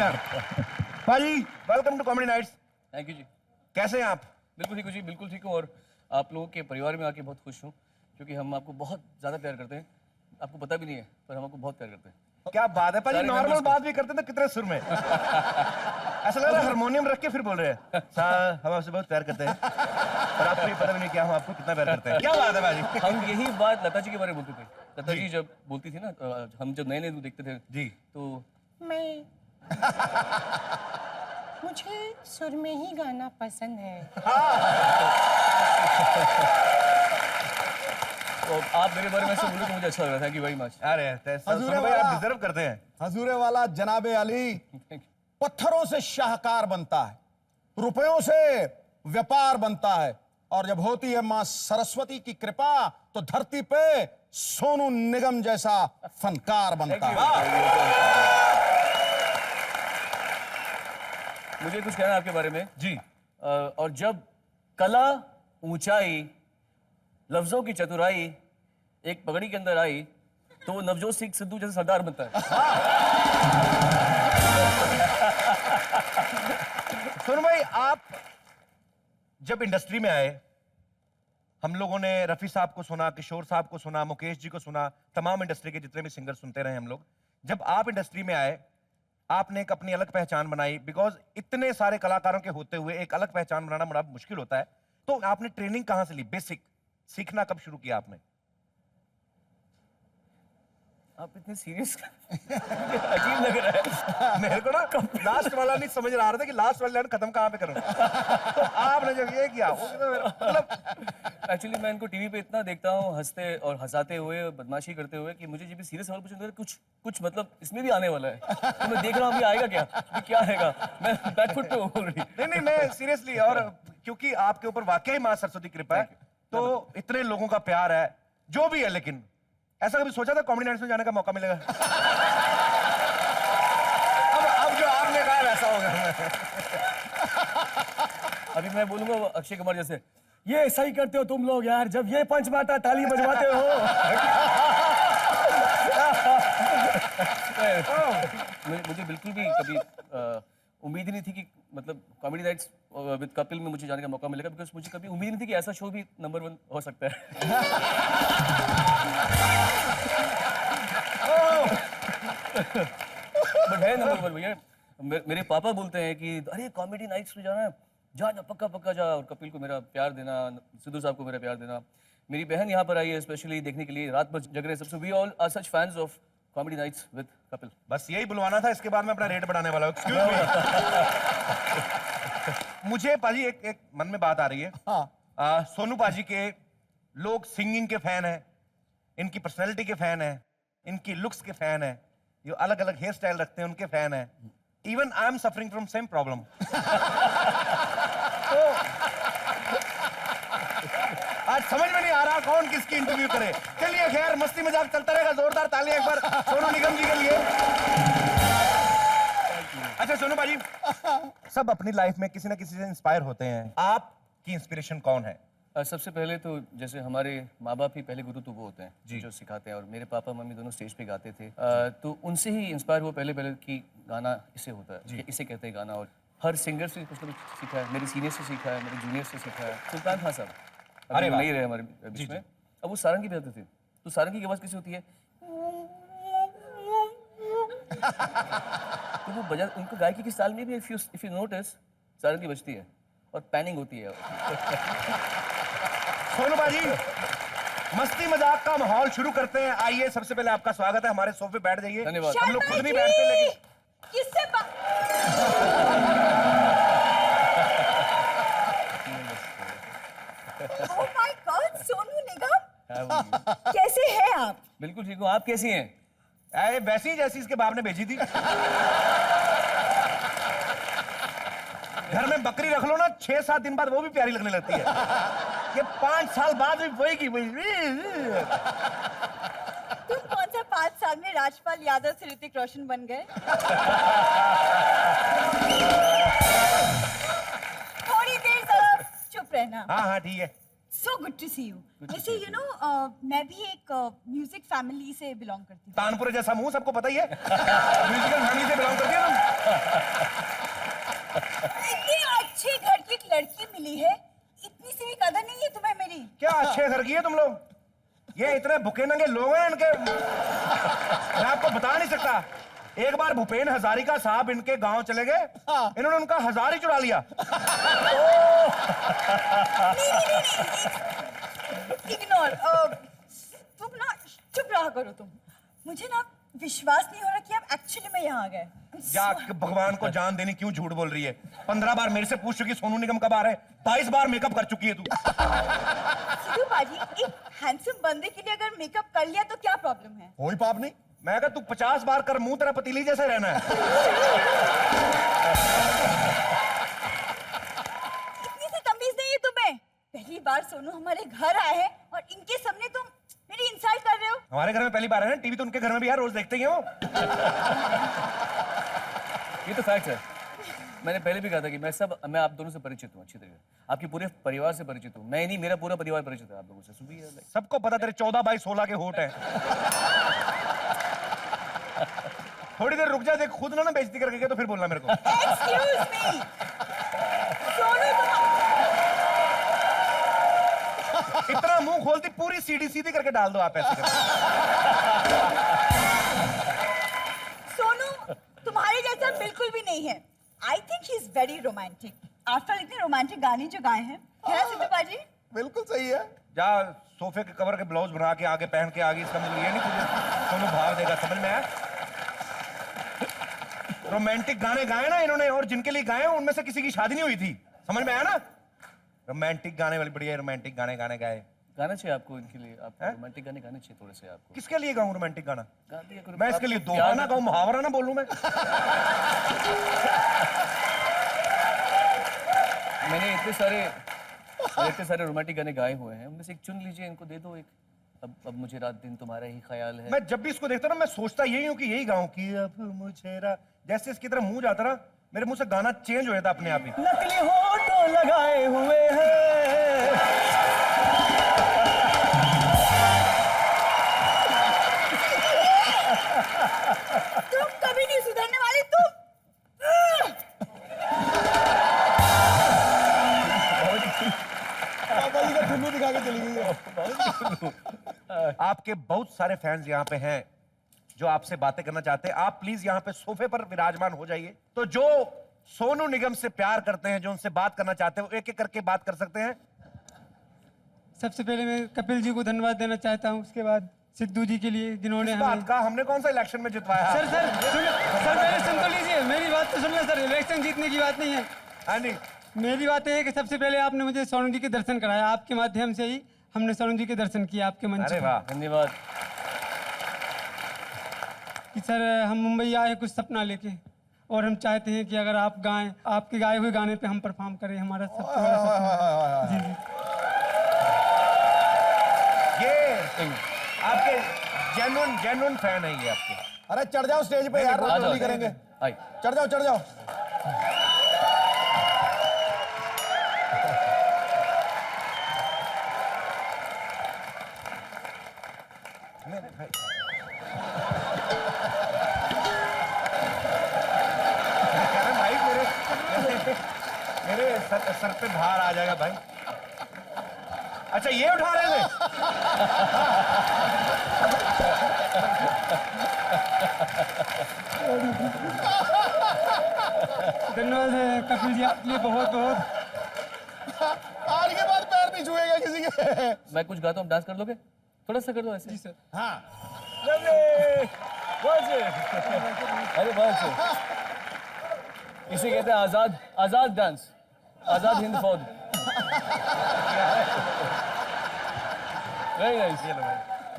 यार। भाजी welcome to comedy nights. Thank you जी। कैसे हैं आप? बिल्कुल ठीक हूँ जी, बिल्कुल ठीक हूँ। और आप लोगों के परिवार में आके बहुत खुश हूँ, क्योंकि हम आपको बहुत ज़्यादा प्यार करते हैं। आपको पता भी नहीं है, पर हम आपको बहुत प्यार करते हैं। क्या बात है भाजी, सारे नॉर्मल members को। बात भी करते थे कितने सुर में। ऐसा लग रहा है हारमोनियम रख के फिर बोल रहे हैं सर हम आपसे बहुत प्यार करते हैं, और आपको ये पता भी नहीं क्या हम आपको कितना प्यार करते हैं। क्या बात है भाजी। हम यही बात लता जी के बारे में बोलते थे। लता जी जब बोलती थी ना, हम जब नए नए देखते थे जी तो मुझे सुर में ही गाना पसंद है। तो आप मेरे बारे में ऐसे बोले तो मुझे अच्छा लग रहा है। Thank you very much. अरे हजूरे भाई आप वाला। डिजर्व करते हैं। हजूरे वाला जनाबे अली पत्थरों से शाहकार बनता है, रुपयों से व्यापार बनता है, और जब होती है मां सरस्वती की कृपा तो धरती पे सोनू निगम जैसा फनकार बनता है। मुझे कुछ कहना है आपके बारे में जी और जब कला, ऊंचाई, लफ्जों की चतुराई एक पगड़ी के अंदर आई तो वो नवजोत सिंह सिद्धू जैसे सरदार बनता है। सुन भाई, आप जब इंडस्ट्री में आए, हम लोगों ने रफी साहब को सुना, किशोर साहब को सुना, मुकेश जी को सुना, तमाम इंडस्ट्री के जितने भी सिंगर सुनते रहे हम लोग। जब आप इंडस्ट्री में आए, आपने एक अपनी अलग पहचान बनाई, बिकॉज इतने सारे कलाकारों के होते हुए एक अलग पहचान बनाना बड़ा मुश्किल होता है। तो आपने ट्रेनिंग कहां से ली? बेसिक सीखना कब शुरू किया आपने? आप इतने सीरियस अजीब लग रहा है मेरे को ना लास्ट वाला नहीं समझ आ रहा था कि लास्ट वाला लाइन खत्म कहां पे करूं। तो आपने जब ये किया मतलब एक्चुअली मैं इनको टीवी पे इतना देखता हूँ हंसते और हंसाते हुए, बदमाशी करते हुए, कि मुझे जब भी सीरियस सवाल पूछेंगे कुछ मतलब इसमें भी आने वाला है। तो मैं देख रहा हूँ अभी आएगा क्या, अभी क्या आएगा। मैं बैकफुट पे हूँ ऑलरेडी। नहीं मैं सीरियसली, और क्योंकि आपके ऊपर वाकई मां सरस्वती की कृपा है, तो इतने लोगों का प्यार है जो भी है। लेकिन ऐसा कभी सोचा था कॉमेडी नाइट्स में जाने का मौका मिलेगा? अब जो आपने कहा वैसा होगा। अभी मैं बोलूंगा अक्षय कुमार जैसे, ये ऐसा ही करते हो तुम लोग यार, जब ये पंच मारता ताली बजवाते हो। मुझे बिल्कुल भी कभी उम्मीद ही नहीं थी कि मतलब कॉमेडी नाइट्स विद कपिल में मुझे जाने का मौका मिलेगा, बिकॉज मुझे कभी उम्मीद नहीं थी कि ऐसा शो भी नंबर 1 हो सकता है। बट है नंबर 1 भैया। मेरे पापा बोलते हैं कि अरे कॉमेडी नाइट्स में जाना है, जा पक्का पक्का जा, और कपिल को मेरा प्यार देना, सिद्धू साहब को मेरा प्यार देना। मेरी बहन यहाँ पर आई है स्पेशली देखने के लिए, रात भर जग रहे सबसे। We all are such fans of comedy nights with Kapil. बस यही बुलवाना था, इसके बाद मैं अपना रेट बढ़ाने वाला हूँ। Excuse me. मुझे पाजी एक मन में बात आ रही है। हाँ। सोनू पाजी के लोग सिंगिंग के फैन हैं, इनकी पर्सनैलिटी के फैन हैं, इनकी लुक्स के फैन हैं, जो अलग अलग हेयर स्टाइल रखते हैं उनके फैन हैं। Even I am suffering from same problem. आज समझ में नहीं आ रहा कौन किसकी इंटरव्यू करे। चलिए खैर, मस्ती मजाक चलता रहेगा। जोरदार तालियां एक बार सोनू निगम जी के लिए। अच्छा सोनू भाजी, सब अपनी लाइफ में किसी ना किसी से इंस्पायर होते हैं। आपकी इंस्पिरेशन कौन है? सबसे पहले तो जैसे हमारे माँ बाप ही पहले गुरु तो वो होते हैं जो सिखाते हैं, और मेरे पापा मम्मी दोनों स्टेज पे गाते थे। तो उनसे ही इंस्पायर हुआ पहले कि गाना इसे होता है, इसे कहते हैं गाना। और हर सिंगर से कुछ ना कुछ सीखा है, मेरे सीनियर से सीखा है, मेरे जूनियर से सीखा है। सुल्तान खान साहब अरे नहीं रहे हमारे बीच में, अब वो सारंगी बजाते थे। तो सारंगी की आवाज़ कैसी होती है, तो वो बजा, उनको गायकी की स्टाइल में भी इफ यू नोटिस सारंगी बजती है और पैनिंग होती है। सोनू बाजी, मस्ती मजाक का माहौल शुरू करते हैं। आइए, सबसे पहले आपका स्वागत है, हमारे सोफे बैठ जाइए। धन्यवाद। हम लोग खुद नहीं बैठते, लेकिन किससे oh my God, Sonu Nigam, कैसे हैं आप? बिल्कुल ठीक हूँ, आप कैसी हैं? वैसी ही जैसी इसके बाप ने भेजी थी। घर में बकरी रख लो ना, 6-7 दिन बाद वो भी प्यारी लगने लगती है। ये 5 साल बाद भी वही की वही। तुम कौन सा 5 साल में राजपाल यादव से ऋतिक रोशन बन गए? थोड़ी देर जरा चुप रहना। हाँ ठीक है। So good to see you. वैसे you know मैं भी एक म्यूजिक फैमिली से बिलोंग करती हूँ। तानपुर जैसा मुंह, सबको पता ही है। म्यूजिकल फैमिली से बिलोंग करती है तुम। इतनी अच्छी घर की एक लड़की मिली है, इतनी सी भी कदर नहीं है तुम्हें मेरी? क्या अच्छे घर की है तुम लोग? ये इतने भूखे नंगे लोग हैं इनके, मैं आपको बता नहीं सकता। एक बार भूपेन हजारिका साहब इनके गांव चले गए, इन्होंने उनका हजार ही चुरा लिया। इग्नोर। तुम ना चुप रहा करो तुम। मुझे ना विश्वास नहीं हो रहा कि आप एक्चुअली में यहाँ आ गए। या भगवान को जान देनी क्यों झूठ बोल रही है? 15 बार मेरे से पूछ चुकी सोनू निगम कब आ रहे हैं, 22 बार मेकअप कर चुकी है तू। सिद्धू बाजी, एक हैंडसम बंदे के लिए अगर मेकअप कर लिया तो क्या प्रॉब्लम है? कोई पाप नहीं। मैं कहा तू 50 बार कर, मुंह तेरा पतीली जैसे रहना है। इतनी सी तमीज नहीं है तुम्हें? पहली बार सोनू हमारे घर आए हैं और इनके सामने तुम मेरी इंसल्ट कर रहे हो। हमारे घर में पहली बार है ना, टीवी तो उनके घर में भी यार रोज देखते ही हैं वो। ये तो फैक्ट है। मैंने पहले भी कहा था कि मैं आप दोनों से परिचित हूँ अच्छी तरह, आपके पूरे परिवार से परिचित हूँ। मैं नहीं, मेरा पूरा परिवार परिचित है आप लोगों से। सुबह सबको पता तेरे 14/16 के होठ है। थोड़ी देर रुक जा, देख खुद ना बेइज्जती करके गया तो फिर बोलना मेरे को। एक्सक्यूज मी सोनू, इतना मुंह खोलती पूरी सीधी सीधी करके डाल दो आप ऐसे। सोनू तुम्हारे जैसा बिल्कुल भी नहीं है। I think he is very romantic. After इतने रोमांटिक गाने जो गाए हैं, है ना सिद्धू बाजी? बिल्कुल सही है। जा सोफे के कवर के ब्लाउज बना के आगे पहन के आगे, इसका मतलब ये नहीं तुझे सोनू भाव देगा, समझ में आया? रोमांटिक गाने गाए ना इन्होंने, और जिनके लिए गाए उनमें से किसी की शादी नहीं हुई थी, समझ में आया ना? रोमांटिक गाने वाली बढ़िया रोमांटिक गाने गाए। गाना चाहिए आपको इनके लिए, आपको रोमांटिक गाने गाने चाहिए थोड़े से आपको। किसके लिए गाऊं रोमांटिक गाना? गा दिया करो। मैं इसके लिए आपको दोहा प्यार ना गाऊं, मुहावरा ना बोलूं मैं? मैंने इतने सारे रोमांटिक गाने गाए हुए हैं, उनमें से एक चुन लीजिए, इनको दे दो एक। अब मुझे रात दिन तुम्हारा ही ख्याल है। मैं जब भी इसको देखता ना मैं सोचता यही हूँ कि यही गाऊं कि अब मुझे जैसे इसकी तरह मुंह जाता ना, मेरे मुंह से गाना चेंज हो जाता अपने आप ही। नकली होठों लगाए हुए हैं। तुम कभी नहीं सुधरने वाली तुम। पापा जी का ठुल्लू दिखा के चली गई है। आपके बहुत सारे फैंस यहाँ पे हैं जो आपसे बातें करना चाहते हैं। आप प्लीज यहाँ पे सोफे पर विराजमान हो जाइए। तो जो सोनू निगम से प्यार करते हैं, जो उनसे बात करना चाहते हैं, वो एक एक करके बात कर सकते हैं। सबसे पहले मैं कपिल जी को धन्यवाद देना चाहता हूं, उसके बाद सिद्धू जी के लिए जिन्होंने इस हमें। बात का हमने कौन सा इलेक्शन में जितवाया? सर मेरी सुन तो लीजिए, मेरी बात तो सुन लो सर। इलेक्शन जीतने की बात नहीं है। हाँ जी, मेरी बात है कि सबसे पहले आपने मुझे सोनू जी के दर्शन कराया, आपके माध्यम से ही हमने सोनू जी के दर्शन किए आपके मंच अरे पर। वाह, धन्यवाद। कि सर हम मुंबई आए हैं कुछ सपना लेके, और हम चाहते हैं कि अगर आप गाएं, आपके गाए हुए गाने पे हम परफॉर्म करें, हमारा सबसे बड़ा सपना है। जी जी। ये आपके जेन्युइन फैन है ये आपके। अरे चढ़ जाओ स्टेज पे यार, आ जाओ, रोटी करेंगे। आइए। चढ़ जाओ। भाई मेरे सर पे भार आ जाएगा भाई। अच्छा ये उठा रहे थे? धन्यवाद कपिल जी, आपके लिए बहुत बहुत। आज के बाद पैर नहीं छुएगा किसी के। मैं कुछ गाता हूँ, डांस कर लोगे? थोड़ा सा कर दो ऐसे। जी सर। हाँ अरे बहुत से। इसे कहते हैं आजाद डांस, आजाद हिंद फौज। Very nice.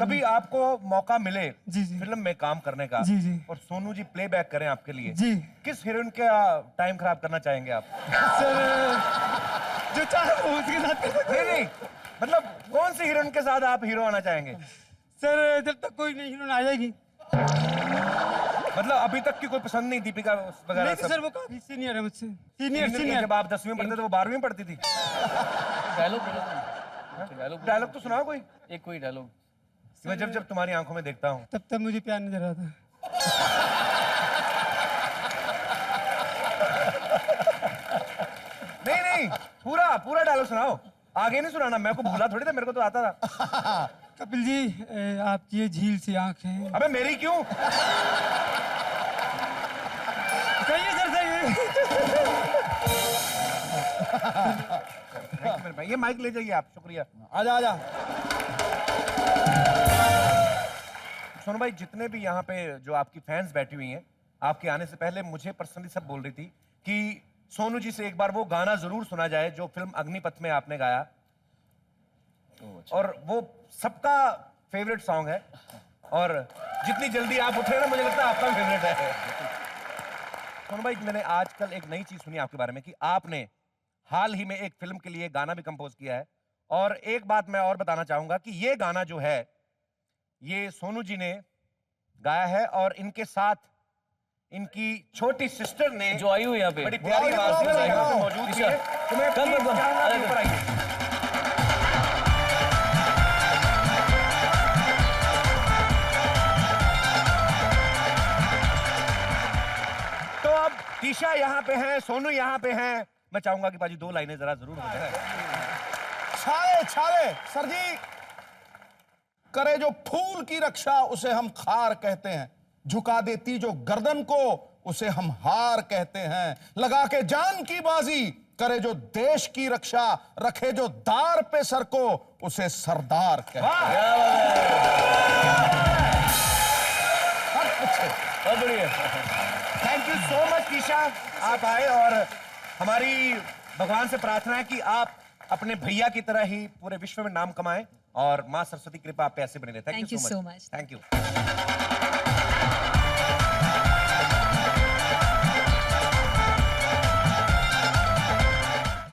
कभी आपको मौका मिले जी, जी। फिल्म में काम करने का, जी, जी। और सोनू जी प्लेबैक करें आपके लिए, जी किस हीरोइन का टाइम खराब करना चाहेंगे आप? सर, जो चाहे वो उसके साथ कर सकते हैं। नहीं मतलब कौन सी हीरोइन के साथ आप हीरो आना चाहेंगे? सर जब तक कोई नहीं हीरोइन आ जाएगी। मतलब अभी तक की कोई पसंद नहीं, दीपिका वगैरह नहीं तो सब? सर वो काफी सीनियर है मुझसे। जब सीनियर। आप 10वीं में पढ़ते थे वो 12वीं में पढ़ती थी। डायलॉग तो सुनाओ कोई। एक कोई डायलॉग। मैं जब तुम्हारी आंखों में देखता हूँ तब मुझे प्यार नजर आता है। सुनाओ, आगे नहीं सुनाना, मेरे को भूला थोड़ी था, मेरे को तो आता था। कपिल जी आपकी ये झील सी आंखें। अबे मेरी क्यों? सही है सर, सही है। मेरे भाई, ये माइक ले जाइए आप, शुक्रिया। आजा आजा। सोनू भाई, जितने भी यहाँ पे जो आपकी फैंस बैठी हुई हैं, आपके आने से पहले मुझे पर्सनली सब बोल रही थी कि सोनू जी से एक बार वो गाना जरूर सुना जाए जो फिल्म अग्निपथ में आपने गाया। और वो सबका फेवरेट सॉन्ग है, और जितनी जल्दी आप उठे ना, मुझे लगता है आपका फेवरेट है। सोनू भाई, मैंने आजकल एक नई चीज सुनी आपके बारे में कि आपने हाल ही में एक फिल्म के लिए गाना भी कंपोज किया है। और एक बात मैं और बताना चाहूंगा कि ये गाना जो है, ये सोनू जी ने गाया है, और इनके साथ इनकी छोटी सिस्टर ने, जो आई हुई यहाँ पे, बड़ी प्यारी आवाज में यहाँ पे मौजूद थी, तो मैं कम, please चाहूंगा कि ऊपर आइए। तो अब टीशा यहाँ पे हैं, सोनू यहाँ पे हैं, मैं चाहूंगा कि बाजी 2 लाइनें जरा जरूर हो जाए। छाले छाले सर जी, करे जो फूल की रक्षा उसे हम खार कहते हैं, झुका देती जो गर्दन को उसे हम हार कहते हैं, लगा के जान की बाजी करे जो देश की रक्षा, रखे जो दार पे सर को उसे सरदार कहते हैं। बहुत बढ़िया। Thank you so much Trisha, आप आए, और हमारी भगवान से प्रार्थना है कि आप अपने भैया की तरह ही पूरे विश्व में नाम कमाएं, और मां सरस्वती कृपा आप पे ऐसे बने रहे। Thank you so much. Thank you.